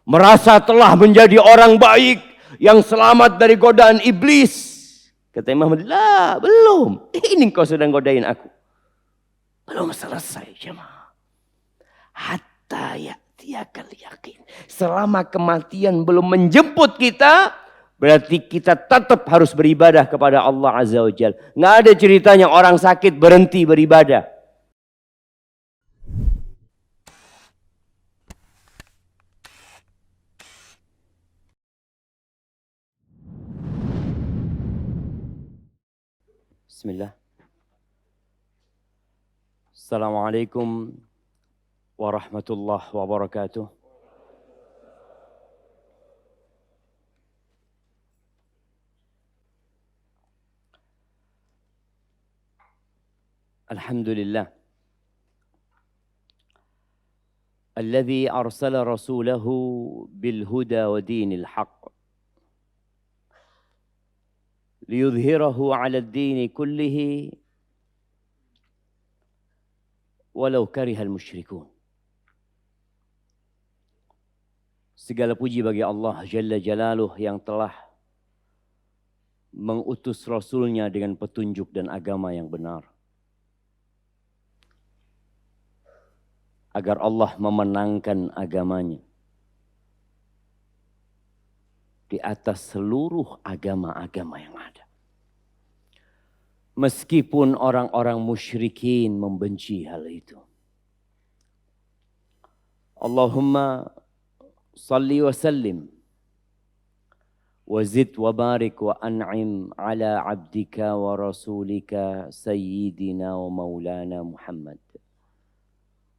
merasa telah menjadi orang baik yang selamat dari godaan iblis. Kata Imam Ahmad, lah belum. Ini kau sedang godain aku. Belum selesai jemaah. Hatta ya'tiyakal yakin. Selama kematian belum menjemput kita, berarti kita tetap harus beribadah kepada Allah Azza wa Jalla. Nggak ada ceritanya orang sakit berhenti beribadah. Bismillah. Assalamualaikum warahmatullahi wabarakatuh. Alhamdulillah. Alladzi arsala rasulahu bil huda wa dinil haqq. Liyudhhirahu 'ala ad-din kullihi walau karihal musyrikun. Segala puji bagi Allah Jalla Jalaluh yang telah mengutus Rasulnya dengan petunjuk dan agama yang benar. Agar Allah memenangkan agamanya di atas seluruh agama-agama yang ada. Meskipun orang-orang musyrikin membenci hal itu. Allahumma salli wa sallim wa zid wa barik wa an'im ala abdika wa rasulika sayyidina wa maulana Muhammad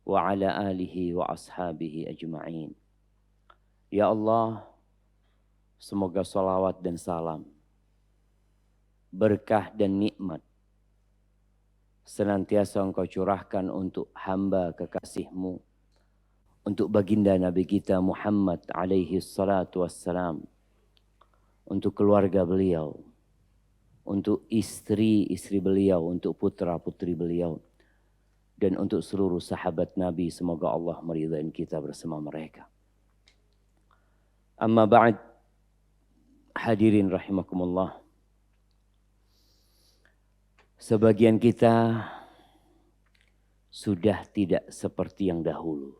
wa ala alihi wa ashabihi ajma'in. Ya Allah, semoga salawat dan salam, berkah dan nikmat senantiasa Engkau curahkan untuk hamba kekasih-Mu, untuk baginda Nabi kita Muhammad alaihi salatu wassalam, untuk keluarga beliau, untuk istri-istri beliau, untuk putra-putri beliau, dan untuk seluruh sahabat Nabi. Semoga Allah meridai kita bersama mereka. Amma ba'd, hadirin rahimakumullah. Sebagian kita sudah tidak seperti yang dahulu.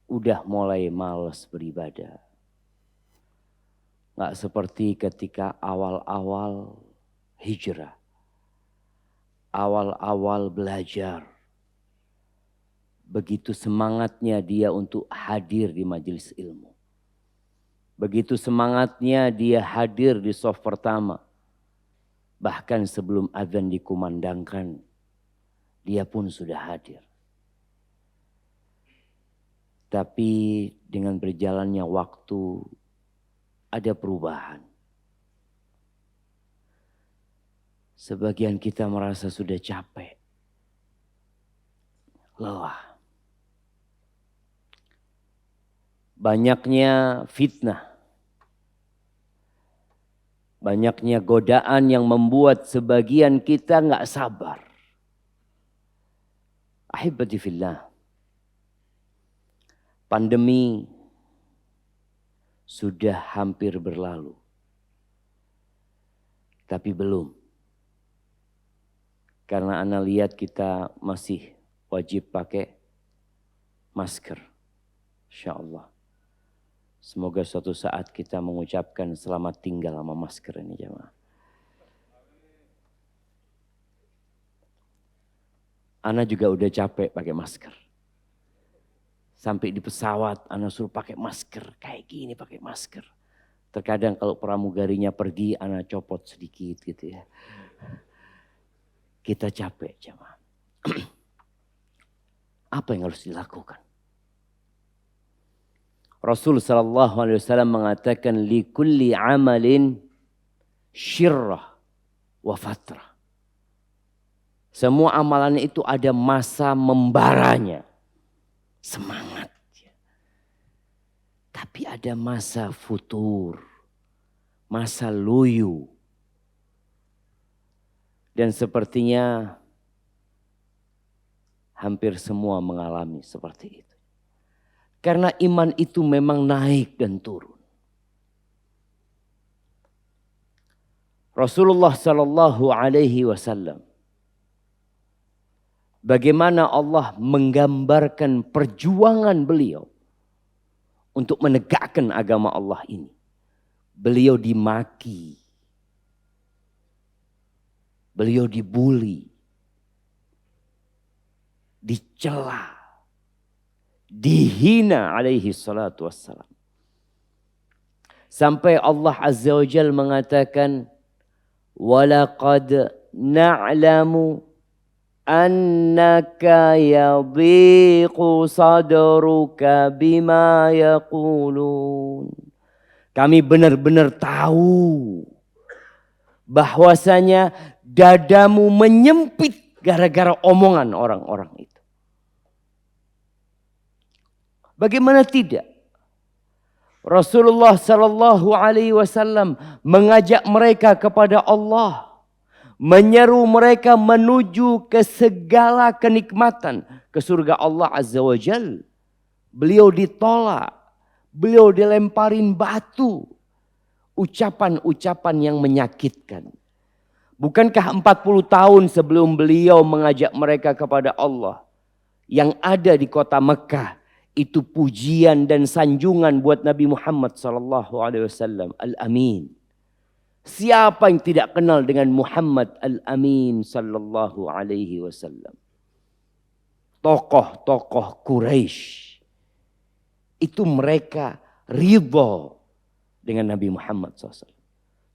Udah mulai malas beribadah. Nggak seperti ketika awal-awal hijrah. Awal-awal belajar. Begitu semangatnya dia untuk hadir di majelis ilmu. Begitu semangatnya dia hadir di shaf pertama. Bahkan sebelum azan dikumandangkan, dia pun sudah hadir. Tapi dengan berjalannya waktu ada perubahan. Sebagian kita merasa sudah capek, lelah. Banyaknya fitnah, banyaknya godaan yang membuat sebagian kita nggak sabar. Ahibati fillah, pandemi sudah hampir berlalu, tapi belum. Karena ana lihat kita masih wajib pakai masker, insyaallah. Semoga suatu saat kita mengucapkan selamat tinggal sama masker ini jemaah. Ana juga udah capek pakai masker. Sampai di pesawat ana suruh pakai masker. Kayak gini pakai masker. Terkadang kalau pramugarinya pergi ana copot sedikit gitu ya. Kita capek jemaah. Apa yang harus dilakukan? Rasul sallallahu alaihi wasallam mengatakan likulli amalin syirrah wa fatrah. Semua amalan itu ada masa membaranya. Semangat. Tapi ada masa futur. Masa loyo. Dan sepertinya hampir semua mengalami seperti itu. Karena iman itu memang naik dan turun. Rasulullah Sallallahu Alaihi Wasallam, bagaimana Allah menggambarkan perjuangan beliau untuk menegakkan agama Allah ini. Beliau dimaki, beliau dibuli, dicela, dihina alaihi salatu wassalam. Sampai Allah Azza wa Jalla mengatakan, وَلَقَدْ نَعْلَمُ أَنَّكَ يَضِيقُ صَدْرُكَ بِمَا يَقُولُونَ. Kami benar-benar tahu bahwasanya dadamu menyempit gara-gara omongan orang-orang itu. Bagaimana tidak? Rasulullah Sallallahu Alaihi Wasallam mengajak mereka kepada Allah, menyeru mereka menuju ke segala kenikmatan, ke surga Allah Azza wa Jal. Beliau ditolak, beliau dilemparin batu, ucapan-ucapan yang menyakitkan. Bukankah 40 tahun sebelum beliau mengajak mereka kepada Allah, yang ada di kota Mekah itu pujian dan sanjungan buat Nabi Muhammad sallallahu alaihi wasallam, Al-Amin. Siapa yang tidak kenal dengan Muhammad Al-Amin sallallahu alaihi wasallam? Tokoh-tokoh Quraisy itu mereka ridho dengan Nabi Muhammad SAW.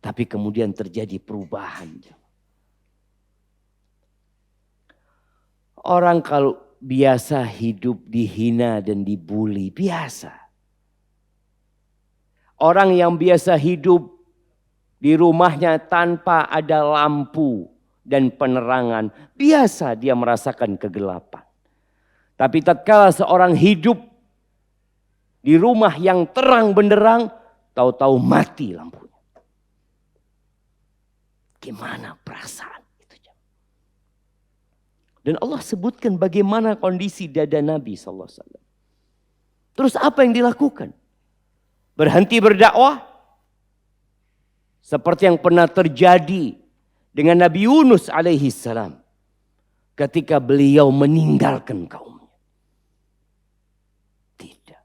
Tapi kemudian terjadi perubahan. Orang kalau biasa hidup dihina dan dibuli, biasa. Orang yang biasa hidup di rumahnya tanpa ada lampu dan penerangan, biasa dia merasakan kegelapan. Tapi tatkala seorang hidup di rumah yang terang benderang, tahu-tahu mati lampunya. Gimana perasaan? Dan Allah sebutkan bagaimana kondisi dada Nabi SAW. Terus apa yang dilakukan? Berhenti berdakwah? Seperti yang pernah terjadi dengan Nabi Yunus alaihi salam. Ketika beliau meninggalkan kaumnya. Tidak.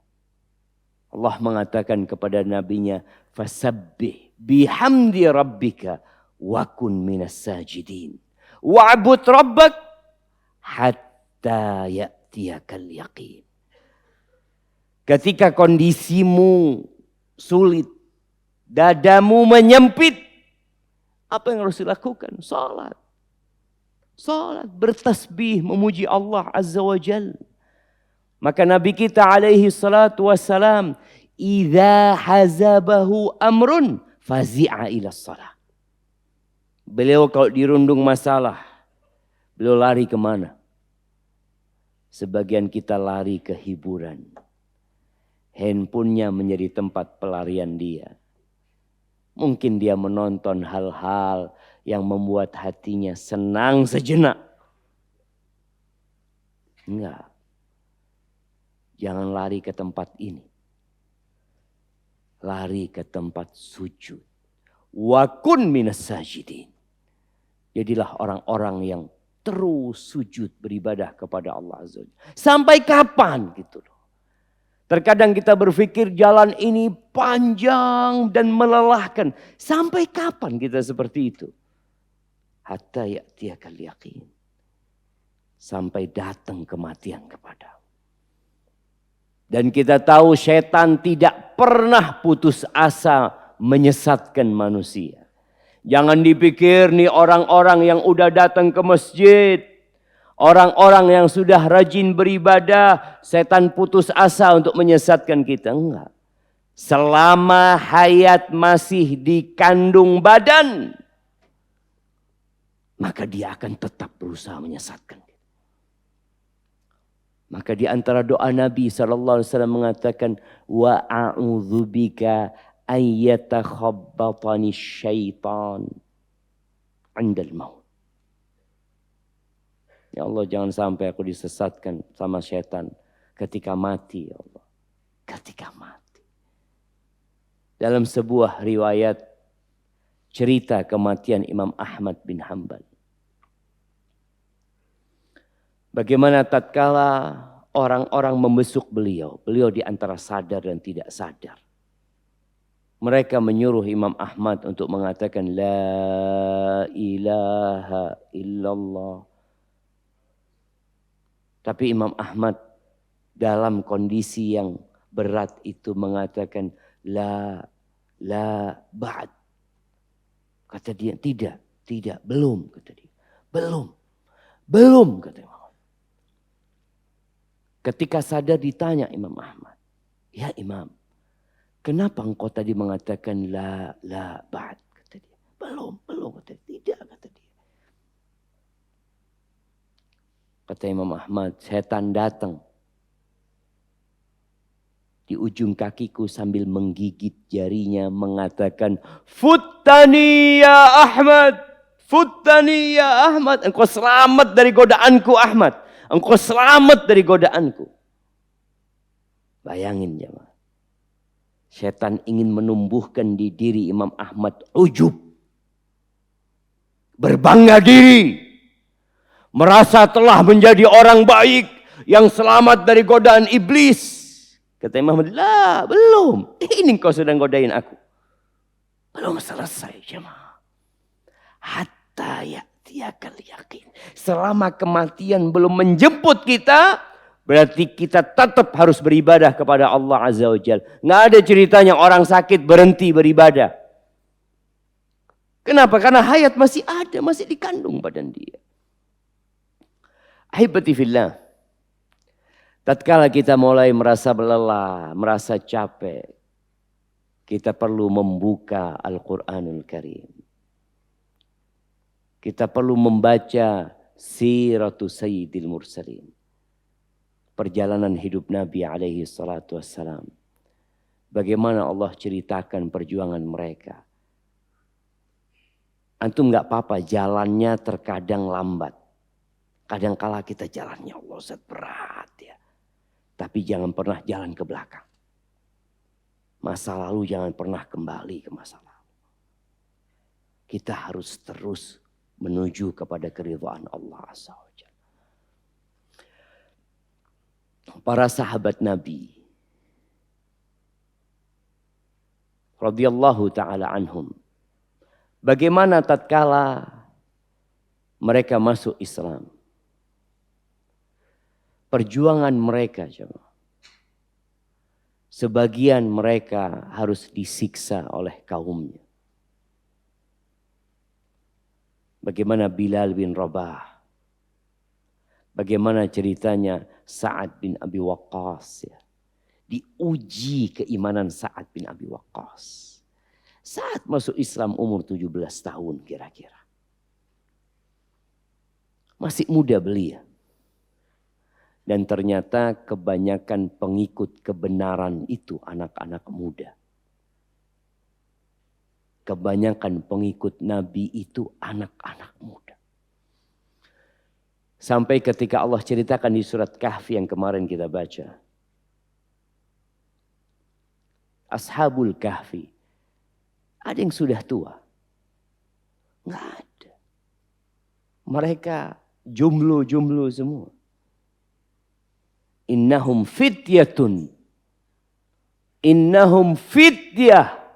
Allah mengatakan kepada nabinya, fasabbih bihamdi rabbika wa kun minas sajidin. Wa'bud rabbak hatta ya'tiyakal yaqin. Ketika kondisimu sulit, dadamu menyempit, apa yang harus dilakukan? Salat. Salat, bertasbih, memuji Allah Azza wa Jal. Maka Nabi kita alaihi salatu wassalam, idza hazabahu amrun fazi'a ila salat. Beliau kalau dirundung masalah, beliau lari kemana? Sebagian kita lari ke hiburan. Handphonenya menjadi tempat pelarian dia. Mungkin dia menonton hal-hal yang membuat hatinya senang sejenak. Enggak. Jangan lari ke tempat ini. Lari ke tempat sujud. Wa kun minas sajidin. Jadilah orang-orang yang terus sujud beribadah kepada Allah Azza wa Jalla. Sampai kapan gitu loh. Terkadang kita berpikir jalan ini panjang dan melelahkan. Sampai kapan kita seperti itu? Hatta ya'tiyakal yaqin. Sampai datang kematian kepada. Dan kita tahu setan tidak pernah putus asa menyesatkan manusia. Jangan dipikir nih orang-orang yang udah datang ke masjid, orang-orang yang sudah rajin beribadah, setan putus asa untuk menyesatkan kita. Enggak. Selama hayat masih di kandung badan, maka dia akan tetap berusaha menyesatkan kita. Maka di antara doa Nabi SAW mengatakan, wa a'udzubika ayyatakhabbatani syaitan indal maut. Ya Allah, jangan sampai aku disesatkan sama syaitan ketika mati ya Allah. ketika mati. Dalam sebuah riwayat cerita kematian Imam Ahmad bin Hanbal. Bagaimana tatkala orang-orang membesuk beliau. Beliau di antara sadar dan tidak sadar. Mereka menyuruh Imam Ahmad untuk mengatakan La ilaha illallah. Tapi Imam Ahmad dalam kondisi yang berat itu mengatakan La ba'd. Kata dia tidak, belum. Kata dia, belum kata Imam. Ketika sadar ditanya Imam Ahmad, ya Imam, kenapa engkau tadi mengatakan la ba'd? Kata dia, belum, kata dia, tidak, kata dia. Kata Imam Ahmad, setan datang di ujung kakiku sambil menggigit jarinya mengatakan, Futtani ya Ahmad, Futtani ya Ahmad. Engkau selamat dari godaanku Ahmad. Engkau selamat dari godaanku. Bayangin jemaah. Setan ingin menumbuhkan di diri Imam Ahmad ujub. Berbangga diri. Merasa telah menjadi orang baik yang selamat dari godaan iblis. Kata Imam Ahmad, lah belum. Ini kau sedang godain aku. Belum selesai jemaah. Hatta ya'tiyakal yakin. Selama kematian belum menjemput kita, berarti kita tetap harus beribadah kepada Allah Azza wa Jalla. Nggak ada ceritanya orang sakit berhenti beribadah. Kenapa? Karena hayat masih ada, masih dikandung badan dia. Ahibati fillah. Tatkala kita mulai merasa lelah, merasa capek, kita perlu membuka Al-Quranul Karim. Kita perlu membaca Siratu Sayyidil Mursalin. Perjalanan hidup Nabi alaihi salatu wassalam. Bagaimana Allah ceritakan perjuangan mereka. Antum gak apa-apa jalannya terkadang lambat. Kadangkala kita jalannya Allah Ustaz berat ya. Tapi jangan pernah jalan ke belakang. Masa lalu jangan pernah kembali ke masa lalu. Kita harus terus menuju kepada keridhaan Allah Azza wa Jalla. Para sahabat Nabi radhiyallahu taala anhum, bagaimana tatkala mereka masuk Islam, perjuangan mereka, sebagian mereka harus disiksa oleh kaumnya. Bagaimana Bilal bin Rabah. Bagaimana ceritanya Sa'ad bin Abi Waqqas. Ya. Diuji keimanan Sa'ad bin Abi Waqqas. Saat masuk Islam umur 17 tahun kira-kira. Masih muda belia. Dan ternyata kebanyakan pengikut kebenaran itu anak-anak muda. Kebanyakan pengikut Nabi itu anak-anak muda. Sampai ketika Allah ceritakan di surat Kahfi yang kemarin kita baca. Ashabul Kahfi. Ada yang sudah tua? Enggak ada. Mereka jomblo-jomblo semua. Innahum fityatun. Innahum fityah.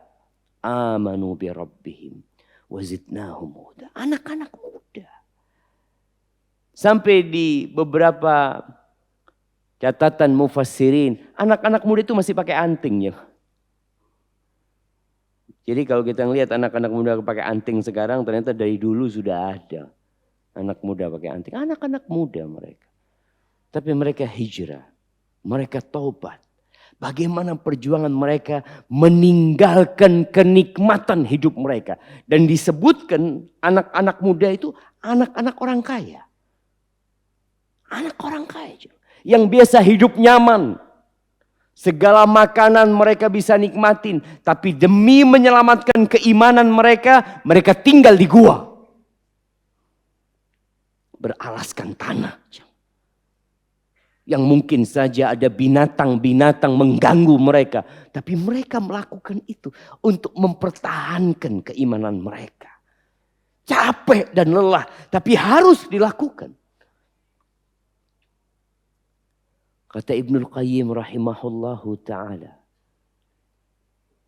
Amanu bi rabbihim wazidnahum huda. Anak-anak muda. Sampai di beberapa catatan mufassirin, anak-anak muda itu masih pakai anting ya. Jadi kalau kita ngelihat anak-anak muda pakai anting sekarang, ternyata dari dulu sudah ada anak muda pakai anting. Anak-anak muda mereka. Tapi mereka hijrah, mereka taubat. Bagaimana perjuangan mereka meninggalkan kenikmatan hidup mereka. Dan disebutkan anak-anak muda itu anak-anak orang kaya. Anak orang kaya. Yang biasa hidup nyaman. Segala makanan mereka bisa nikmatin. Tapi demi menyelamatkan keimanan mereka, mereka tinggal di gua. Beralaskan tanah. Yang mungkin saja ada binatang-binatang mengganggu mereka. Tapi mereka melakukan itu untuk mempertahankan keimanan mereka. Capek dan lelah, tapi harus dilakukan. Kata Ibnul Qayyim rahimahullahu ta'ala.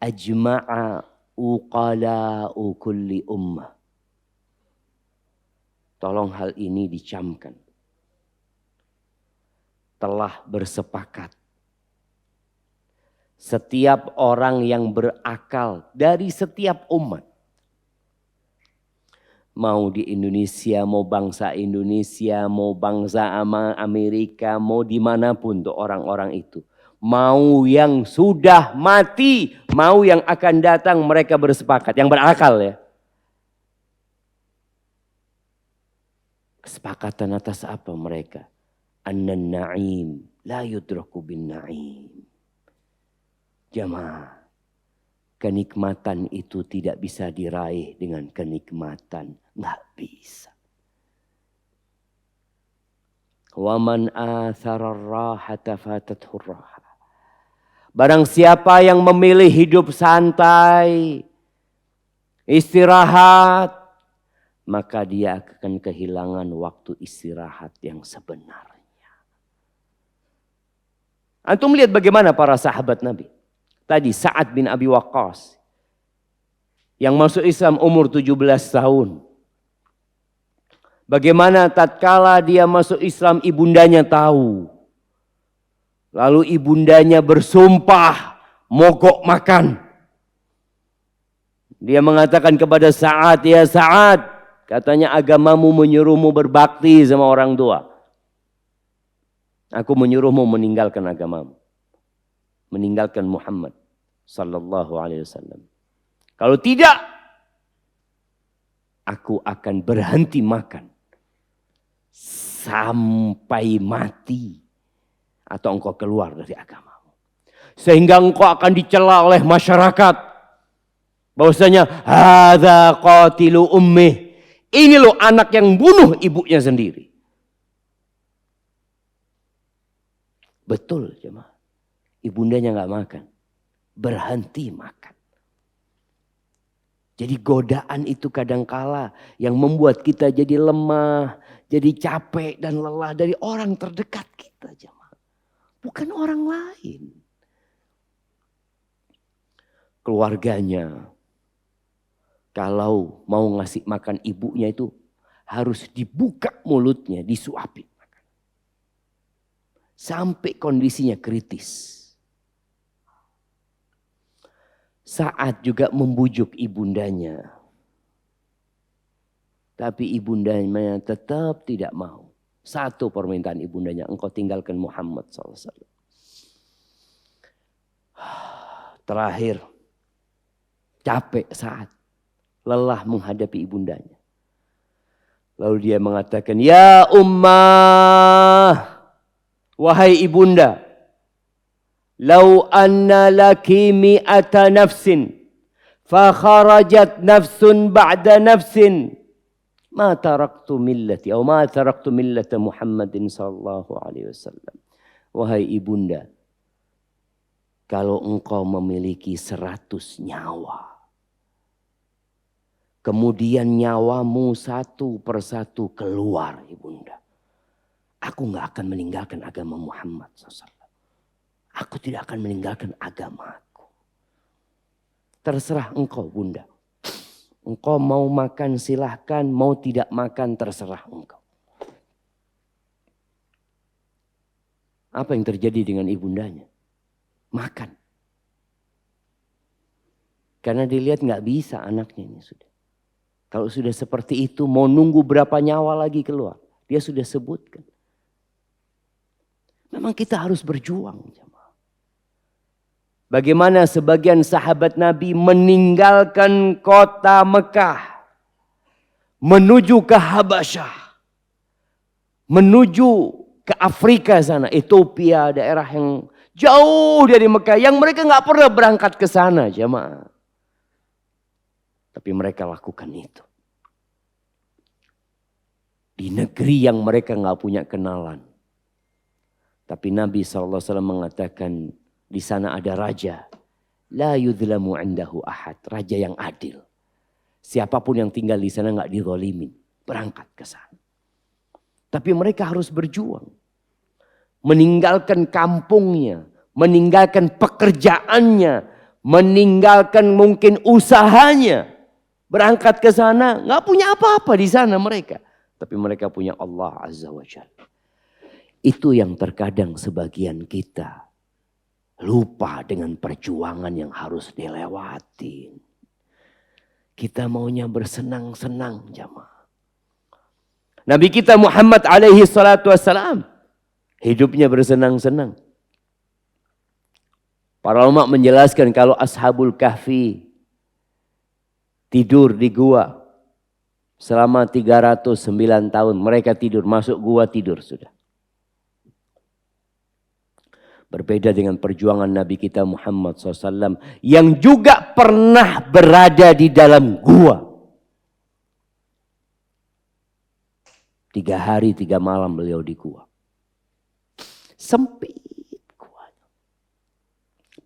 Ajma'a uqala'u kulli ummah. Tolong hal ini dicamkan. Telah bersepakat. Setiap orang yang berakal dari setiap umat. Mau di Indonesia, mau bangsa Indonesia, mau bangsa Amerika, mau dimanapun tuh orang-orang itu. Mau yang sudah mati, mau yang akan datang, mereka bersepakat. Yang berakal ya. Kesepakatan atas apa mereka? Annan na'im la yudraku bin na'im. Jamaah, kenikmatan itu tidak bisa diraih dengan kenikmatan. Nggak bisa. Wa man athara ar-rahata fatathu ar-raha. Barang siapa yang memilih hidup santai, istirahat, maka dia akan kehilangan waktu istirahat yang sebenarnya. Antum lihat bagaimana para sahabat Nabi. Tadi Sa'ad bin Abi Waqqas yang masuk Islam umur 17 tahun. Bagaimana tatkala dia masuk Islam ibundanya tahu. Lalu ibundanya bersumpah mogok makan. Dia mengatakan kepada Sa'ad, ya Sa'ad, katanya agamamu menyuruhmu berbakti sama orang tua. Aku menyuruhmu meninggalkan agamamu. Meninggalkan Muhammad sallallahu alaihi wasallam. Kalau tidak, aku akan berhenti makan sampai mati atau engkau keluar dari agamamu. Sehingga engkau akan dicela oleh masyarakat. Bahwasanya hadza qatilu ummih. Ini loh anak yang bunuh ibunya sendiri. Betul jemaah. Ibundanya nggak makan. Berhenti makan. Jadi godaan itu kadangkala yang membuat kita jadi lemah, jadi capek dan lelah dari orang terdekat kita jemaah. Bukan orang lain. Keluarganya. Kalau mau ngasih makan ibunya itu harus dibuka mulutnya, disuapin. Sampai kondisinya kritis. Sa'ad juga membujuk ibundanya. Tapi ibundanya tetap tidak mau. Satu permintaan ibundanya, engkau tinggalkan Muhammad SAW. Terakhir, capek Sa'ad. Lelah menghadapi ibundanya. Lalu dia mengatakan, ya ummah. Wahai ibunda, lau anna laki mi'ata nafsin, fa kharajat nafsun ba'da nafsin, ma taraktu millati, atau ma taraktu millata Muhammadin sallallahu alaihi wasallam. Wahai ibunda, kalau engkau memiliki 100 nyawa, kemudian nyawamu satu persatu keluar ibunda, aku nggak akan meninggalkan agama Muhammad SAW. Aku tidak akan meninggalkan agamaku. Terserah engkau bunda. Engkau mau makan silahkan, mau tidak makan terserah engkau. Apa yang terjadi dengan ibundanya? Makan. Karena dilihat nggak bisa anaknya ini sudah. Kalau sudah seperti itu mau nunggu berapa nyawa lagi keluar. Dia sudah sebutkan. Memang kita harus berjuang. Bagaimana sebagian sahabat Nabi meninggalkan kota Mekah. Menuju ke Habasyah. Menuju ke Afrika sana. Ethiopia, daerah yang jauh dari Mekah. Yang mereka gak pernah berangkat ke sana jemaah. Tapi mereka lakukan itu. Di negeri yang mereka gak punya kenalan. Tapi Nabi SAW mengatakan di sana ada raja. La yudhlamu indahu ahad. Raja yang adil. Siapapun yang tinggal di sana nggak dizalimin. Berangkat ke sana. Tapi mereka harus berjuang. Meninggalkan kampungnya. Meninggalkan pekerjaannya. Meninggalkan mungkin usahanya. Berangkat ke sana. Nggak punya apa-apa di sana mereka. Tapi mereka punya Allah Azza wa Jalla. Itu yang terkadang sebagian kita lupa dengan perjuangan yang harus dilewatin. Kita maunya bersenang-senang jamaah. Nabi kita Muhammad alaihi salatu wassalam hidupnya bersenang-senang. Para ulama menjelaskan kalau Ashabul Kahfi tidur di gua selama 309 tahun. Mereka tidur, masuk gua tidur sudah. Berbeda dengan perjuangan Nabi kita Muhammad SAW. Yang juga pernah berada di dalam gua. 3 hari 3 malam beliau di gua. Sempit gua.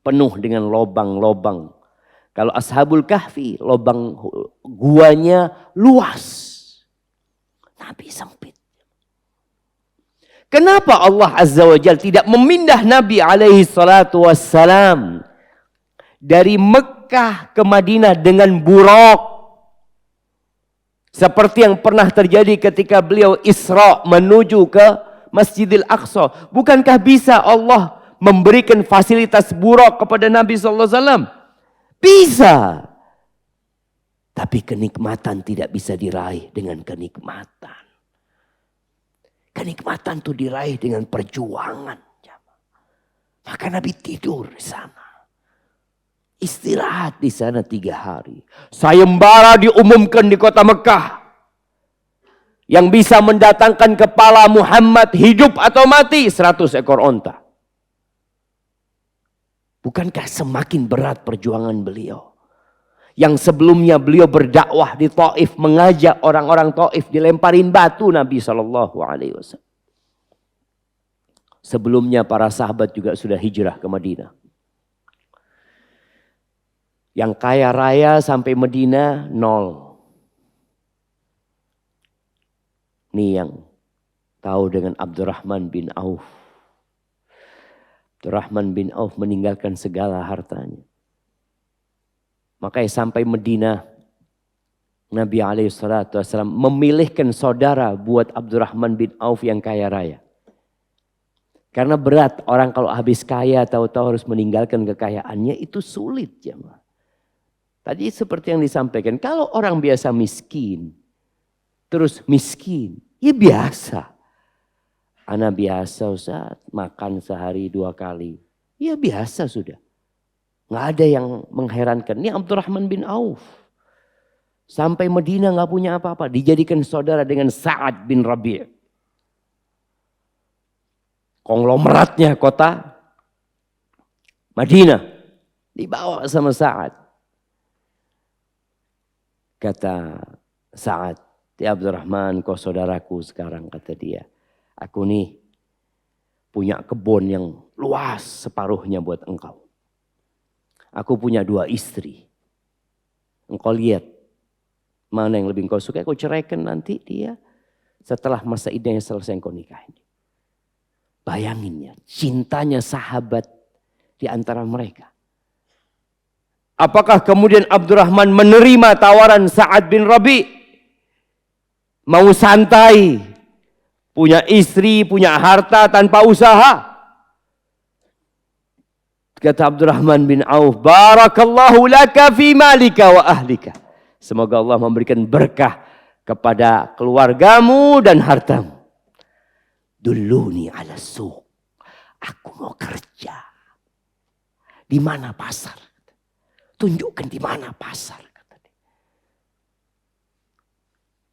Penuh dengan lobang-lobang. Kalau Ashabul Kahfi, lobang guanya luas. Nabi sempit. Kenapa Allah Azza wa Jalla tidak memindah Nabi alaihi salatu wassalam dari Mekah ke Madinah dengan buraq? Seperti yang pernah terjadi ketika beliau Isra menuju ke Masjidil Aqsa. Bukankah bisa Allah memberikan fasilitas buraq kepada Nabi sallallahu alaihi wasallam? Bisa. Tapi kenikmatan tidak bisa diraih dengan kenikmatan. Kenikmatan itu diraih dengan perjuangan. Maka Nabi tidur di sana. Istirahat di sana 3 hari. Sayembara diumumkan di kota Mekah. Yang bisa mendatangkan kepala Muhammad hidup atau mati 100 ekor onta. Bukankah semakin berat perjuangan beliau? Yang sebelumnya beliau berdakwah di Taif, mengajak orang-orang Taif, dilemparin batu Nabi SAW. Sebelumnya para sahabat juga sudah hijrah ke Madinah. Yang kaya raya sampai Madinah 0. Ini yang tahu dengan Abdurrahman bin Auf. Abdurrahman bin Auf meninggalkan segala hartanya. Makanya sampai Madinah, Nabi SAW memilihkan saudara buat Abdurrahman bin Auf yang kaya raya. Karena berat orang kalau habis kaya tahu-tahu harus meninggalkan kekayaannya, itu sulit jemaah. Tadi seperti yang disampaikan, kalau orang biasa miskin, terus miskin, ya biasa. Anak biasa Ustaz, makan sehari 2 kali, ya biasa sudah. Nggak ada yang mengherankan. Ini Abdurrahman bin Auf. Sampai Madinah nggak punya apa-apa. Dijadikan saudara dengan Sa'ad bin Rabi'. Konglomeratnya kota Madinah. Dibawa sama Sa'ad. Kata Sa'ad, ya Abdurrahman, kau saudaraku sekarang, kata dia. Aku nih punya kebun yang luas separuhnya buat engkau. Aku punya 2 istri. Engkau lihat mana yang lebih engkau suka. Kau ceraikan nanti dia. Setelah masa iddahnya selesai engkau nikahin. Bayangin ya, cintanya sahabat di antara mereka. Apakah kemudian Abdurrahman menerima tawaran Sa'ad bin Rabi'? Mau santai. Punya istri, punya harta tanpa usaha. Kata Abdurrahman bin Auf, barakallahu laka fi malika wa ahlika. Semoga Allah memberikan berkah kepada keluargamu dan hartamu. Dulluni ala suq. Aku mau kerja. Di mana pasar? Tunjukkan di mana pasar.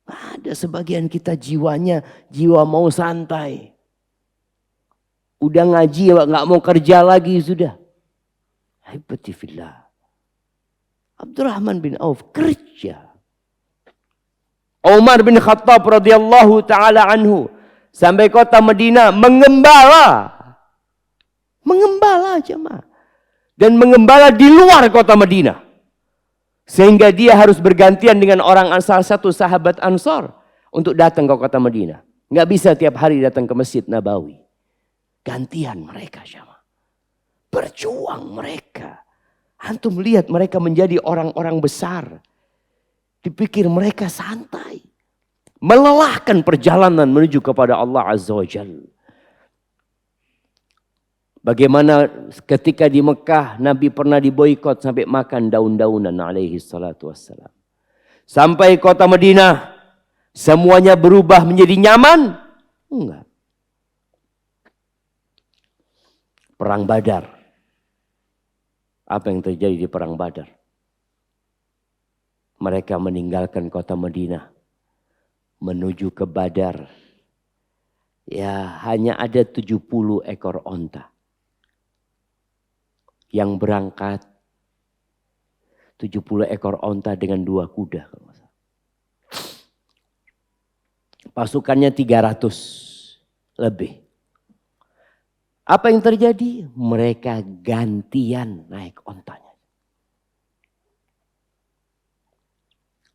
Ada sebagian kita jiwanya, jiwa mau santai. Udah ngaji, nggak mau kerja lagi sudah. Haibati fillah. Abdurrahman bin Auf kerja. Umar bin Khattab radhiyallahu taala anhu sampai kota Madinah mengembala Mengembala jemaah. Dan mengembala di luar kota Madinah. Sehingga dia harus bergantian dengan salah satu sahabat Ansor untuk datang ke kota Madinah. Nggak bisa tiap hari datang ke Masjid Nabawi. Gantian mereka jemaah. Berjuang mereka. Antum lihat mereka menjadi orang-orang besar. Dipikir mereka santai. Melelahkan perjalanan menuju kepada Allah Azza wa Jalla. Bagaimana ketika di Mekah Nabi pernah diboikot sampai makan daun-daunan alaihi salatu wassalam. Sampai kota Madinah semuanya berubah menjadi nyaman? Enggak. Perang Badar. Apa yang terjadi di perang Badar? Mereka meninggalkan kota Madinah menuju ke Badar. Ya, hanya ada 70 ekor onta yang berangkat, 70 ekor onta dengan 2 kuda. Pasukannya 300 lebih. Apa yang terjadi? Mereka gantian naik ontanya.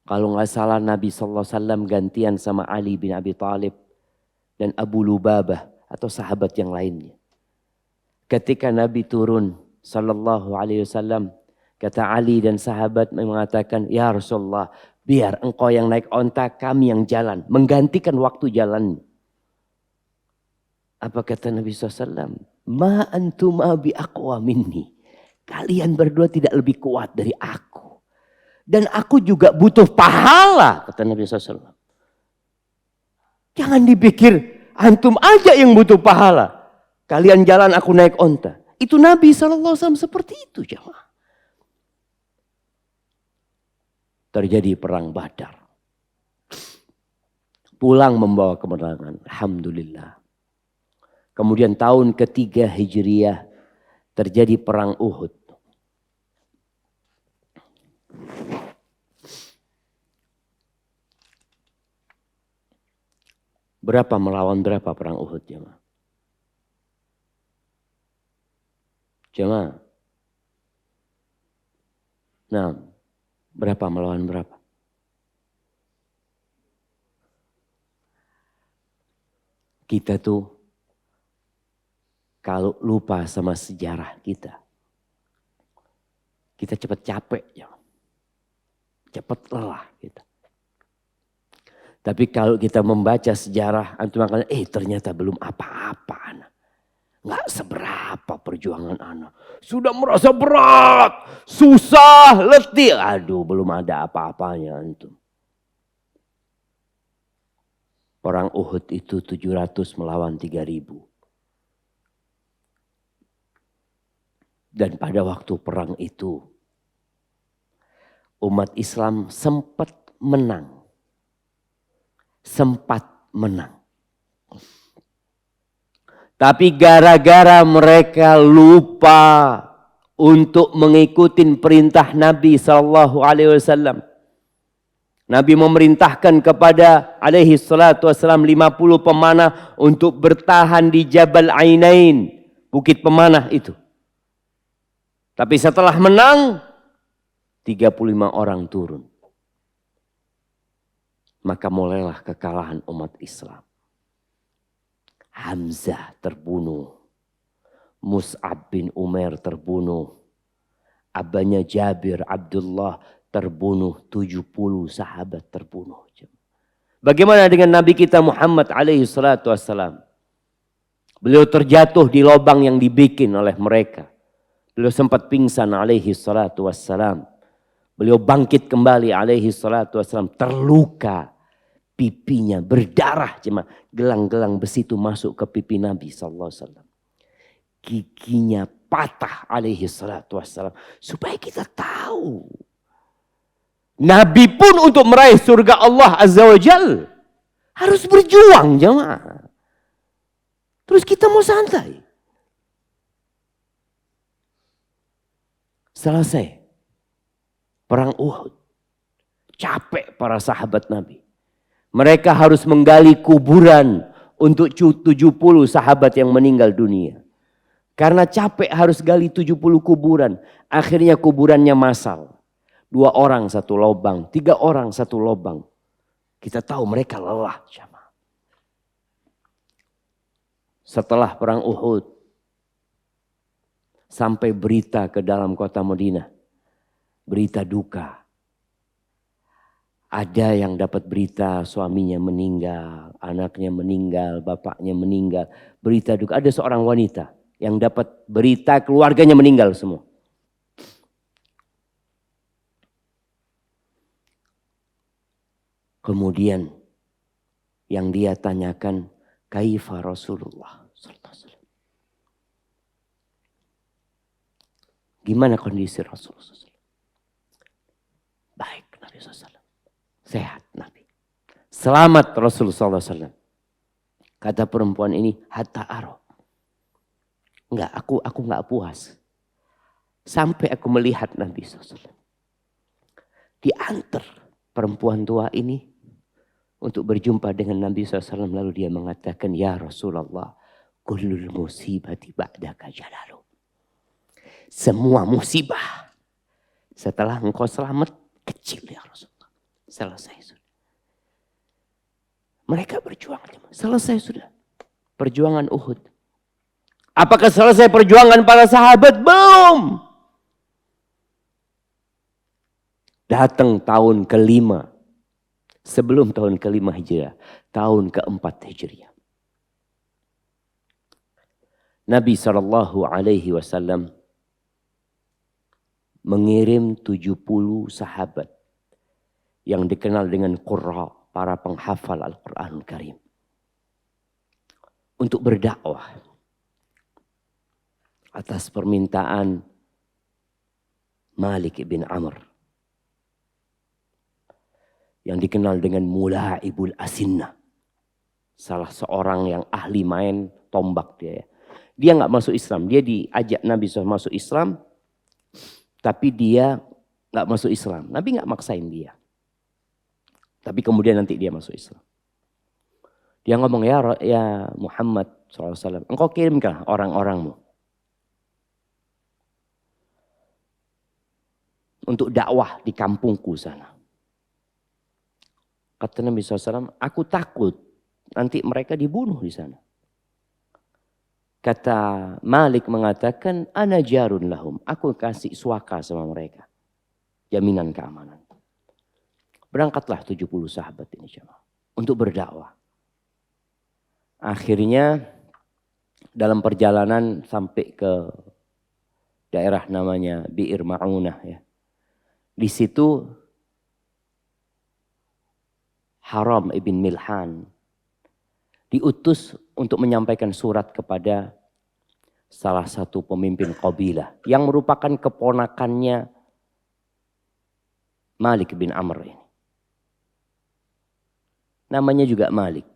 Kalau nggak salah Nabi SAW gantian sama Ali bin Abi Thalib dan Abu Lubabah atau sahabat yang lainnya. Ketika Nabi turun Sallallahu Alaihi Wasallam, kata Ali dan sahabat mengatakan, ya Rasulullah, biar engkau yang naik onta, kami yang jalan, menggantikan waktu jalan. Apa kata Nabi SAW? Ma antuma bi aqwa minni. Kalian berdua tidak lebih kuat dari aku. Dan aku juga butuh pahala, kata Nabi SAW. Jangan dipikir antum aja yang butuh pahala. Kalian jalan, aku naik onta. Itu Nabi SAW seperti itu jemaah. Terjadi perang Badar. Pulang membawa kemenangan. Alhamdulillah. Kemudian tahun ketiga Hijriah terjadi perang Uhud. Berapa melawan berapa perang Uhud jemaah? Jemaah. Nah, berapa melawan berapa? Kita tuh kalau lupa sama sejarah kita cepat capek ya. Cepat lelah kita. Tapi kalau kita membaca sejarah, antum akan ternyata belum apa-apa anak. Nggak seberapa perjuangan anak. Sudah merasa berat, susah, letih. Aduh, belum ada apa-apanya antum. Perang Uhud itu 700 melawan 3000. Dan pada waktu perang itu, umat Islam sempat menang. Tapi gara-gara mereka lupa untuk mengikuti perintah Nabi SAW. Nabi memerintahkan kepada alaihi salatu wassalam 50 pemanah untuk bertahan di Jabal Ainain. Bukit pemanah itu. Tapi setelah menang, 35 orang turun. Maka mulailah kekalahan umat Islam. Hamzah terbunuh. Mus'ab bin Umair terbunuh. Abahnya Jabir Abdullah terbunuh. 70 sahabat terbunuh. Bagaimana dengan Nabi kita Muhammad alaihi salatu wassalam? Beliau terjatuh di lubang yang dibikin oleh mereka. Beliau sempat pingsan alaihi salatu wassalam. Beliau bangkit kembali alaihi salatu wassalam. Terluka. Pipinya berdarah. Gelang-gelang besi itu masuk ke pipi Nabi SAW. Giginya patah alaihi salatu wassalam. Supaya kita tahu. Nabi pun untuk meraih surga Allah Azza wa Jal. Harus berjuang jemaah. Terus kita mau santai. Selesai. Perang Uhud. Capek para sahabat Nabi. Mereka harus menggali kuburan untuk 70 sahabat yang meninggal dunia. Karena capek harus gali 70 kuburan. Akhirnya kuburannya massal. 2 orang 1 lubang, 3 orang 1 lubang. Kita tahu mereka lelah. Setelah perang Uhud. Sampai berita ke dalam kota Madinah. Berita duka. Ada yang dapat berita suaminya meninggal, anaknya meninggal, bapaknya meninggal. Berita duka. Ada seorang wanita yang dapat berita keluarganya meninggal semua. Kemudian yang dia tanyakan, kaifa Rasulullah sallallahu alaihi wasallam. Gimana kondisi Rasulullah SAW? Baik Nabi SAW. Sehat Nabi. Selamat Rasulullah SAW. Kata perempuan ini, hatta aro. Enggak, aku enggak puas. Sampai aku melihat Nabi SAW. Diantar perempuan tua ini untuk berjumpa dengan Nabi SAW. Lalu dia mengatakan, ya Rasulullah, kullul musibati ba'daka jalalu. Semua musibah setelah engkau selamat kecil ya Rasulullah. Selesai sudah. Mereka berjuang. Selesai sudah. Perjuangan Uhud. Apakah selesai perjuangan para sahabat? Belum. Datang tahun ke-5. Sebelum tahun ke-5 Hijriah. Tahun ke-4 Hijriah. Nabi SAW mengirim 70 sahabat yang dikenal dengan qurra, para penghafal Al-Quran Karim, untuk berdakwah atas permintaan Malik bin Amr yang dikenal dengan Mula'ibul Asinnah, salah seorang yang ahli main tombak dia. Dia nggak masuk Islam, dia diajak Nabi SAW masuk Islam. Tapi dia gak masuk Islam. Nabi gak maksain dia. Tapi kemudian nanti dia masuk Islam. Dia ngomong, ya Muhammad SAW, engkau kirimkan orang-orangmu untuk dakwah di kampungku sana. Kata Nabi SAW, aku takut nanti mereka dibunuh di sana. Kata Malik mengatakan, ana jarun lahum. Aku kasih suaka sama mereka. Jaminan keamanan. Berangkatlah 70 sahabat ini untuk berdakwah. Akhirnya dalam perjalanan sampai ke daerah namanya Bi'ir Ma'unah ya. Di situ Haram ibn Milhan diutus untuk menyampaikan surat kepada salah satu pemimpin qabilah yang merupakan keponakannya Malik bin Amr ini. Namanya juga Malik.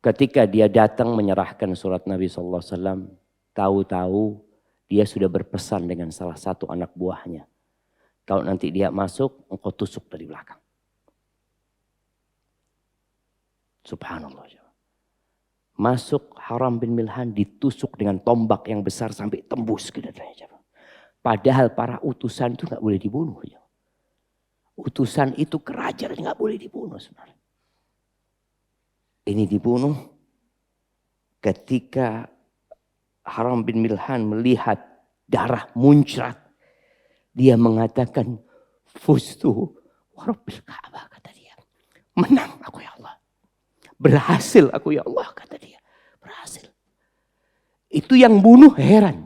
Ketika dia datang menyerahkan surat Nabi SAW, tahu-tahu dia sudah berpesan dengan salah satu anak buahnya. Kalau nanti dia masuk, engkau tusuk dari belakang. Subhanallah. Masuk Haram bin Milhan ditusuk dengan tombak yang besar sampai tembus ke dadanya. Padahal para utusan itu gak boleh dibunuh. Utusan itu kerajaan gak boleh dibunuh sebenarnya. Ini dibunuh ketika Haram bin Milhan melihat darah muncrat. Dia mengatakan, fustu warabbil Ka'bah, kata dia. Menang aku ya Allah. Berhasil aku ya Allah, kata dia. Berhasil. Itu yang bunuh heran.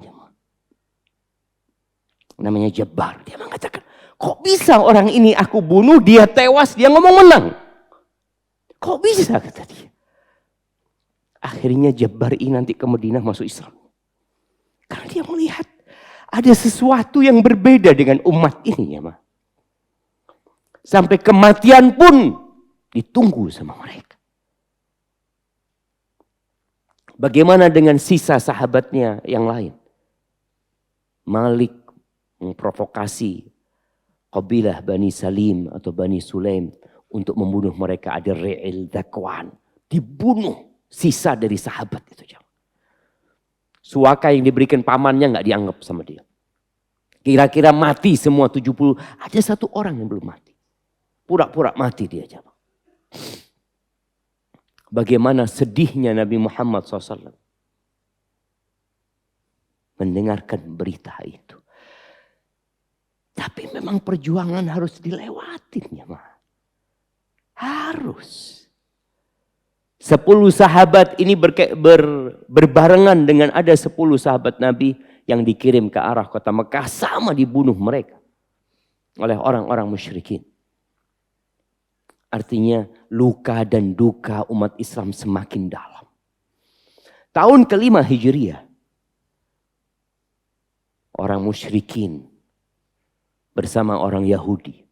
Namanya Jabbar. Dia mengatakan, kok bisa orang ini aku bunuh, dia tewas, dia ngomong menang. Kok bisa, kata dia. Akhirnya Jabbar ini nanti ke Madinah masuk Islam. Karena dia melihat ada sesuatu yang berbeda dengan umat ini ya, sampai kematian pun ditunggu sama mereka. Bagaimana dengan sisa sahabatnya yang lain? Malik memprovokasi qabilah Bani Salim atau Bani Sulaim untuk membunuh mereka. Ada Ri'il Dakwan. Dibunuh Sisa dari sahabat itu. Suaka yang diberikan pamannya nggak dianggap sama dia. Kira-kira mati semua 70. Ada satu orang yang belum mati. Pura-pura mati dia. Bagaimana sedihnya Nabi Muhammad SAW mendengarkan berita itu. Tapi memang perjuangan harus dilewatin ya mah. Harus. 10 sahabat ini berbarengan dengan ada 10 sahabat Nabi yang dikirim ke arah kota Mekah, sama dibunuh mereka oleh orang-orang musyrikin. Artinya luka dan duka umat Islam semakin dalam. Tahun ke-5 Hijriah, orang musyrikin bersama orang Yahudi,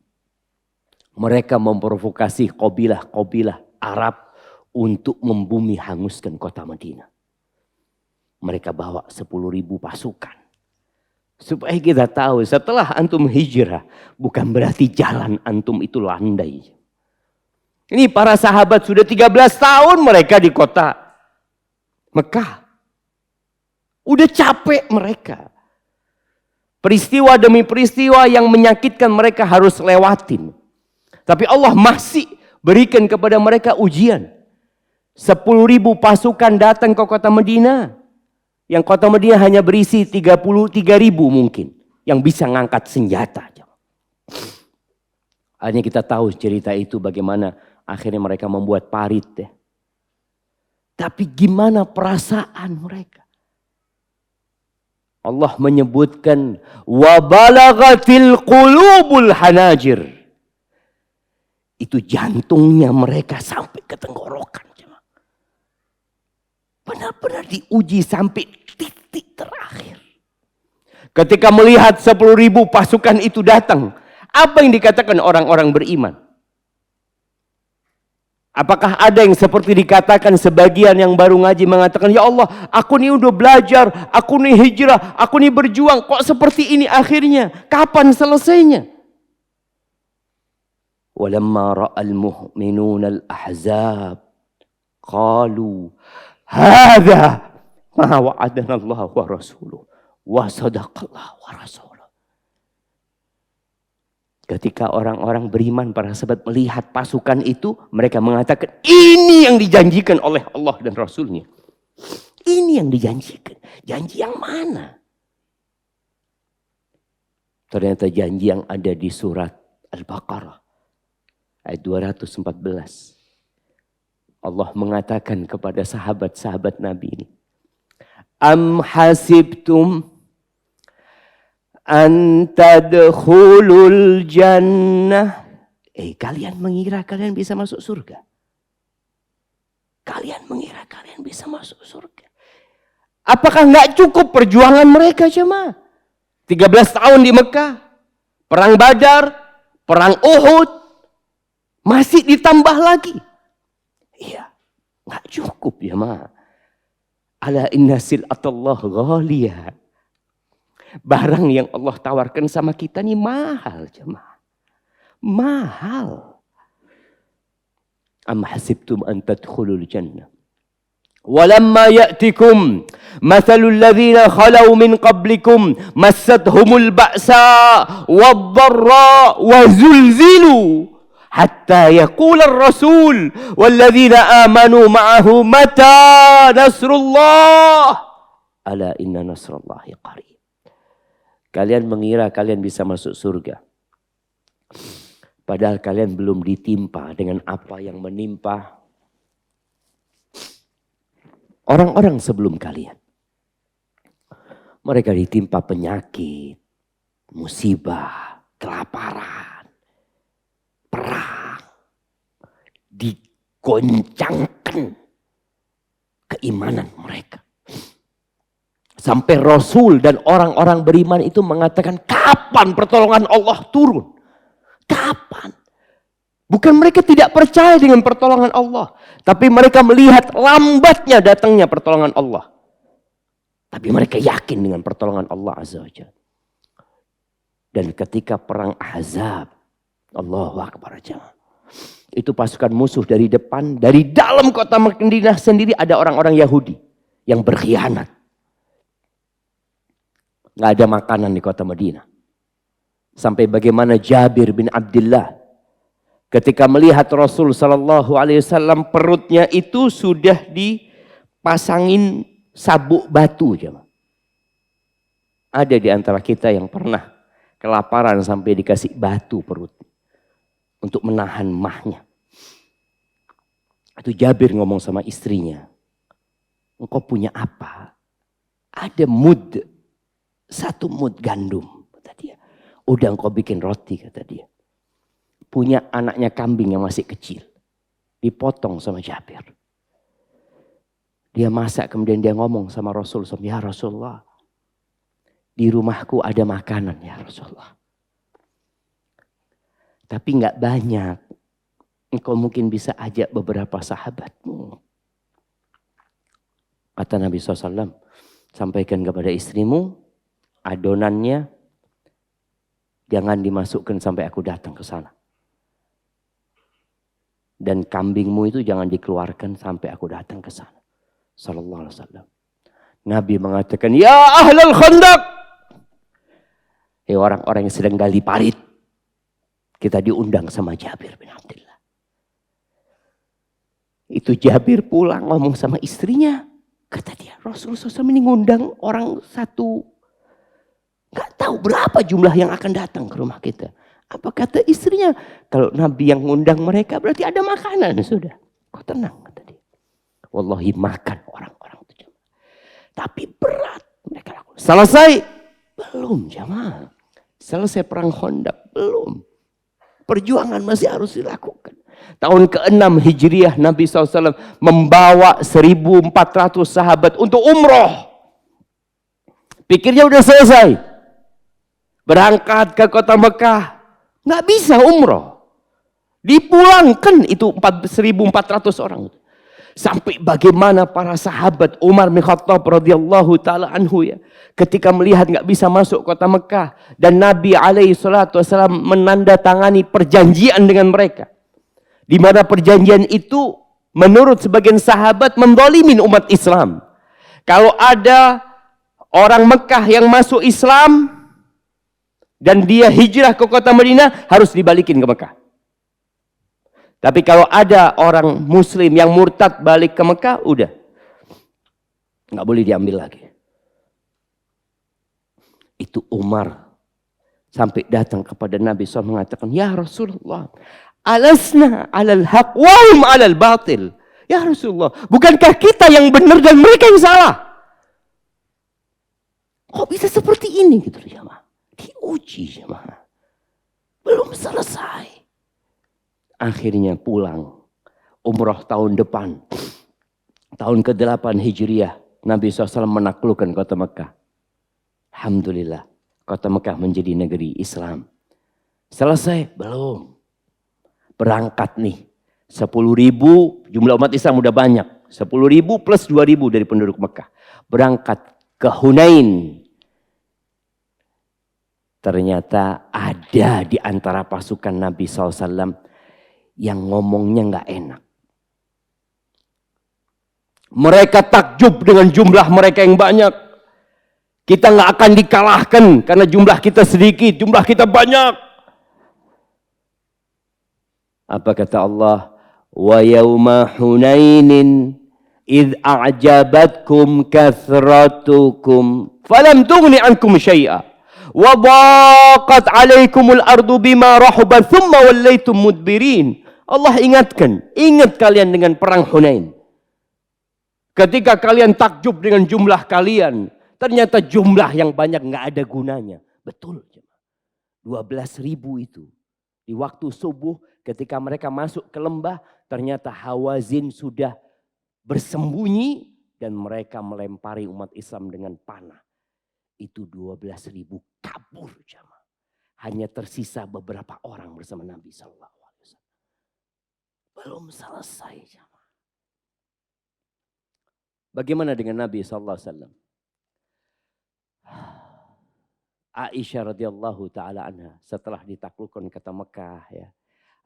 mereka memprovokasi kabilah-kabilah Arab untuk membumi hanguskan kota Madinah. Mereka bawa 10.000 pasukan. Supaya kita tahu setelah antum hijrah, bukan berarti jalan antum itu landai. Ini para sahabat sudah 13 tahun mereka di kota Mekah. Udah capek mereka. Peristiwa demi peristiwa yang menyakitkan mereka harus lewatin. Tapi Allah masih berikan kepada mereka ujian. 10.000 pasukan datang ke kota Madinah. Yang kota Madinah hanya berisi 33.000 mungkin. Yang bisa ngangkat senjata. Hanya kita tahu cerita itu bagaimana akhirnya mereka membuat parit. Tapi gimana perasaan mereka? Allah menyebutkan wabalagatil qulubul hanajir. Itu jantungnya mereka sampai ke tenggorokan. Benar-benar diuji sampai titik terakhir. Ketika melihat 10.000 pasukan itu datang, apa yang dikatakan orang-orang beriman? Apakah ada yang seperti dikatakan sebagian yang baru ngaji mengatakan, ya Allah, aku ini udah belajar, aku ini hijrah, aku ini berjuang, kok seperti ini akhirnya? Kapan selesainya? Walamma ra'al mu'minuna al-ahzab qalu hadza ma wa'adana Allah wa rasuluh wa sadaqallahu wa rasuluh. Ketika orang-orang beriman, para sahabat melihat pasukan itu, mereka mengatakan ini yang dijanjikan oleh Allah dan Rasulnya. Ini yang dijanjikan. Janji yang mana? Ternyata janji yang ada di surat Al-Baqarah ayat 214. Allah mengatakan kepada sahabat-sahabat Nabi ini. Am hasibtum an tadkhulul jannah. Kalian mengira kalian bisa masuk surga? Kalian mengira kalian bisa masuk surga? Apakah enggak cukup perjuangan mereka jemaah? 13 tahun di Mekah, perang Badar, perang Uhud, masih ditambah lagi. Iya, nggak cukup ya ma. Ala inna sil'atallah ghaliyah. Barang yang Allah tawarkan sama kita nih mahal jemaah. Mahal. Am hasibtum an tadkhulul jannah. Walamma ya'tikum mathalul ladzina khalau min qablikum massathumul ba'sa wad-dharra wa zulzilu hatta yaqula ar-rasul walladzina amanu ma'ahu mata nasrullah ala inna nasrallahi qarib. Kalian mengira kalian bisa masuk surga, padahal kalian belum ditimpa dengan apa yang menimpa orang-orang sebelum kalian. Mereka ditimpa penyakit, musibah, kelaparan, perang, digoncangkan keimanan mereka. Sampai Rasul dan orang-orang beriman itu mengatakan, kapan pertolongan Allah turun? Kapan? Bukan mereka tidak percaya dengan pertolongan Allah, tapi mereka melihat lambatnya datangnya pertolongan Allah. Tapi mereka yakin dengan pertolongan Allah Azza wa Jalla. Dan ketika perang Ahzab, Allahu Akbar jemaah. Itu pasukan musuh dari depan. Dari dalam kota Madinah sendiri ada orang-orang Yahudi yang berkhianat. Nggak ada makanan di kota Madinah. Sampai bagaimana Jabir bin Abdullah ketika melihat Rasul Sallallahu Alaihi Wasallam, perutnya itu sudah dipasangin sabuk batu. Ada di antara kita yang pernah kelaparan sampai dikasih batu perut untuk menahan mahnya. Itu Jabir ngomong sama istrinya, engkau punya apa? Ada mud, 1 mud gandum, kata dia. Udah engkau bikin roti, kata dia. Punya anaknya kambing yang masih kecil, dipotong sama Jabir. Dia masak, kemudian dia ngomong sama Rasul, ya Rasulullah, di rumahku ada makanan ya Rasulullah. Tapi nggak banyak. Engkau mungkin bisa ajak beberapa sahabatmu. Kata Nabi SAW, sampaikan kepada istrimu, adonannya jangan dimasukkan sampai aku datang ke sana. Dan kambingmu itu jangan dikeluarkan sampai aku datang ke sana. Sallallahu alaihi wasallam. Nabi mengatakan, ya ahlal khandaq. Orang-orang yang sedang gali parit. Kita diundang sama Jabir bin Abdullah. Itu Jabir pulang ngomong sama istrinya. Kata dia, Rasulullah SAW ini ngundang orang satu. Gak tahu berapa jumlah yang akan datang ke rumah kita. Apa kata istrinya? Kalau Nabi yang ngundang mereka berarti ada makanan. Sudah. Kau tenang, kata dia. Wallahi makan orang-orang itu. Tapi berat mereka lakukan. Selesai? Belum jamaah. Selesai perang Khandaq? Belum. Perjuangan masih harus dilakukan. Tahun ke-6 Hijriah Nabi SAW membawa 1.400 sahabat untuk umroh. Pikirnya udah selesai. Berangkat ke kota Mekah. Nggak bisa umroh. Dipulangkan itu 1.400 orang. Sampai bagaimana para sahabat Umar bin Khattab radhiyallahu taala anhu ya, ketika melihat nggak bisa masuk kota Mekah dan Nabi alaihi salatu wasallam menandatangani perjanjian dengan mereka, di mana perjanjian itu menurut sebagian sahabat mendolimin umat Islam. Kalau ada orang Mekah yang masuk Islam dan dia hijrah ke kota Madinah, harus dibalikin ke Mekah. Tapi kalau ada orang muslim yang murtad balik ke Mekah, udah. Nggak boleh diambil lagi. Itu Umar sampai datang kepada Nabi SAW mengatakan, ya Rasulullah, alasna alal haq wa hum alal batil. Ya Rasulullah, bukankah kita yang benar dan mereka yang salah? Kok bisa seperti ini gitu jemaah? Diuji jemaah. Belum selesai. Akhirnya pulang. Umroh tahun depan. Tahun ke-8 Hijriah. Nabi SAW menaklukkan kota Mekah. Alhamdulillah. Kota Mekah menjadi negeri Islam. Selesai? Belum. Berangkat nih. 10.000 jumlah umat Islam udah banyak. 10.000 plus 2.000 dari penduduk Mekah. Berangkat ke Hunain. Ternyata ada di antara pasukan Nabi SAW yang ngomongnya nggak enak. Mereka takjub dengan jumlah mereka yang banyak. Kita nggak akan dikalahkan karena jumlah kita sedikit, jumlah kita banyak. Apa kata Allah? Wa yauma Hunainin idh a'jabatkum kathratukum falam tughni ankum syai'a wa dhaqat 'alaikumul ardu bima rahabat thumma wallaytum mudbirin. Allah ingatkan, ingat kalian dengan perang Hunain. Ketika kalian takjub dengan jumlah kalian, ternyata jumlah yang banyak nggak ada gunanya. Betul. 12.000 itu. Di waktu subuh ketika mereka masuk ke lembah, ternyata Hawazin sudah bersembunyi dan mereka melempari umat Islam dengan panah. Itu 12.000 kabur jemaah. Hanya tersisa beberapa orang bersama Nabi SAW. Belum selesai jemaah. Bagaimana dengan Nabi SAW? Aisyah radhiyallahu taala anha setelah ditaklukkan kota Mekah ya.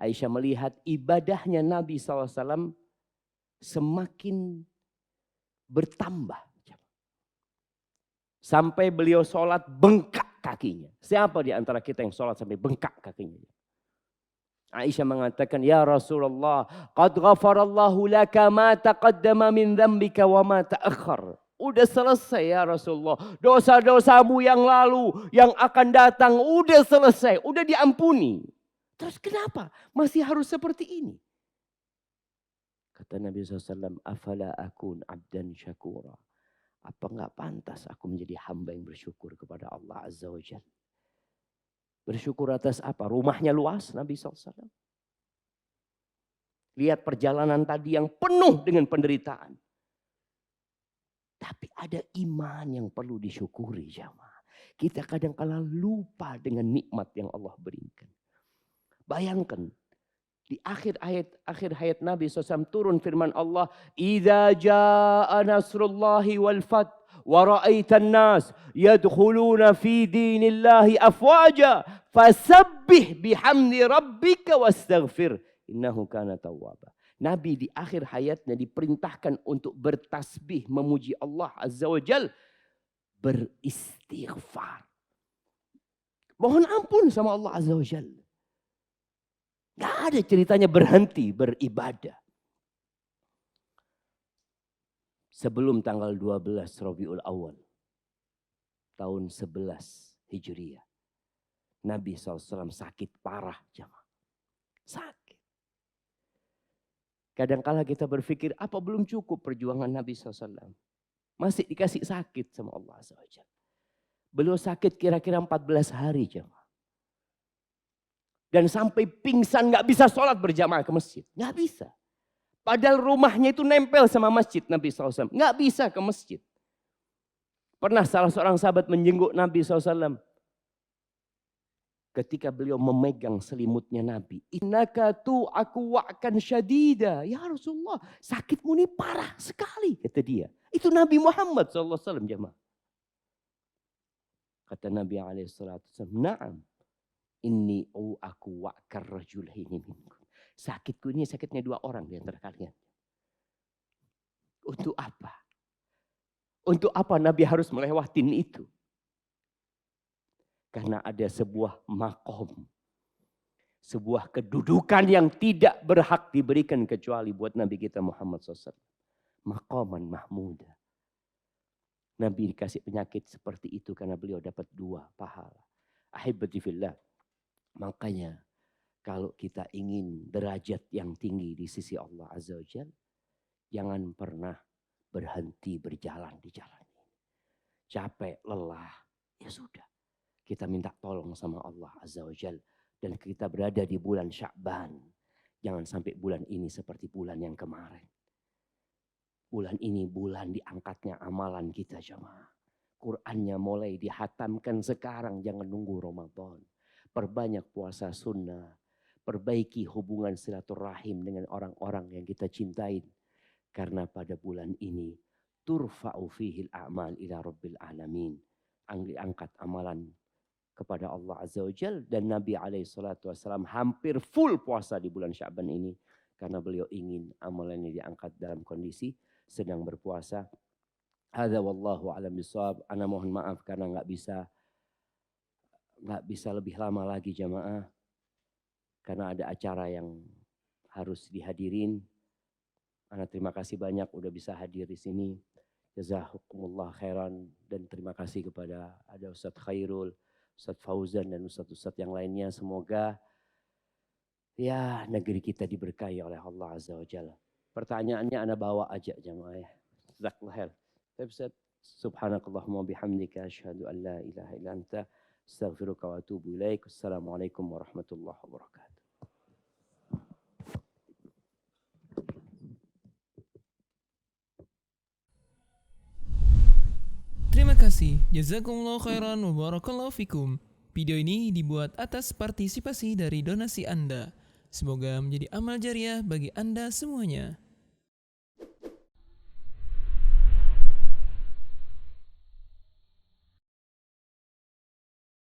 Aisyah melihat ibadahnya Nabi SAW semakin bertambah. Sampai beliau sholat bengkak kakinya. Siapa di antara kita yang sholat sampai bengkak kakinya? Aisyah mengatakan, ya Rasulullah, qad ghafarallahu laka ma taqaddama min dzambika wa ma ta'akhkhar. Udah selesai ya Rasulullah. Dosa-dosamu yang lalu, yang akan datang, udah selesai. Udah diampuni. Terus kenapa masih harus seperti ini? Kata Nabi SAW, afala akun abdan syakura. Apa enggak pantas aku menjadi hamba yang bersyukur kepada Allah Azza wa Jalla? Bersyukur atas apa? Rumahnya luas Nabi SAW. Lihat perjalanan tadi yang penuh dengan penderitaan. Tapi ada iman yang perlu disyukuri jamaah. Kita kadang-kala lupa dengan nikmat yang Allah berikan. Bayangkan. Di akhir hayat Nabi SAW turun firman Allah. Idza jaa nasrullahi wal fath wa ra'aitan nas yadkhuluna fi dinillahi afwaja fasabbih bihamdi rabbika wastaghfir innahu kana tawwaba. Nabi di akhir hayatnya diperintahkan untuk bertasbih memuji Allah Azza wa Jal, beristighfar. Mohon ampun sama Allah Azza wa Jal. Gak ada ceritanya berhenti beribadah. Sebelum tanggal 12 Rabiul Awal. Tahun 11 Hijriah. Nabi SAW sakit parah jamaah. Sakit. Kadang-kala kita berpikir apa belum cukup perjuangan Nabi SAW. Masih dikasih sakit sama Allah SWT. Beliau sakit kira-kira 14 hari jamaah. Dan sampai pingsan gak bisa sholat berjamaah ke masjid. Gak bisa. Padahal rumahnya itu nempel sama masjid Nabi SAW. Gak bisa ke masjid. Pernah salah seorang sahabat menjenguk Nabi SAW. Ketika beliau memegang selimutnya Nabi. Innaka tu'aku wa'kan syadida. Ya Rasulullah, sakitmu ini parah sekali. Kata dia. Itu Nabi Muhammad SAW jamaah. Kata Nabi SAW. Naam. Inni aku wa'kar rajulaini minkum. Sakitku ini sakitnya 2 orang di antara kalian. Untuk apa? Untuk apa Nabi harus melewatin itu? Karena ada sebuah makom. Sebuah kedudukan yang tidak berhak diberikan kecuali buat Nabi kita Muhammad SAW. Maqaman mahmuda. Nabi dikasih penyakit seperti itu karena beliau dapat 2 pahala. Ahibati fillah. Makanya kalau kita ingin derajat yang tinggi di sisi Allah Azza wa Jalla, jangan pernah berhenti berjalan di jalan ini. Capek, lelah, ya sudah. Kita minta tolong sama Allah Azza wa Jalla. Dan kita berada di bulan Sya'ban. Jangan sampai bulan ini seperti bulan yang kemarin. Bulan ini bulan diangkatnya amalan kita jamaah. Qur'annya mulai dihatamkan sekarang, jangan nunggu Ramadan. Perbanyak puasa sunnah. Perbaiki hubungan silaturahim dengan orang-orang yang kita cintai. Karena pada bulan ini turfa'u fihil a'mal ila rabbil alamin. Angkat amalan kepada Allah Azza wa Jal. Dan Nabi SAW hampir full puasa di bulan Sya'ban ini. Karena beliau ingin amalannya diangkat dalam kondisi sedang berpuasa. Hadza wallahu a'lam bishawab. Ana mohon maaf karena nggak bisa lebih lama lagi jamaah. Karena ada acara yang harus dihadirin. Ana terima kasih banyak udah bisa hadir di sini. Jazakumullah khairan. Dan terima kasih kepada ada Ustadz Khairul, Ustadz Fauzan dan Ustadz-Ustadz yang lainnya. Semoga ya negeri kita diberkahi oleh Allah Azza wa Jalla. Pertanyaannya Ana bawa aja jamaah ya. Jazakallah khair. Subhanakallahumma bihamdika asyhadu an la ilaha illa anta astaghfiruka wa atubu ilaik. Assalamualaikum warahmatullahi wabarakatuh. Terima kasih. Jazakumullah khairan wa barakallahu fikum. Video ini dibuat atas partisipasi dari donasi Anda. Semoga menjadi amal jariah bagi Anda semuanya.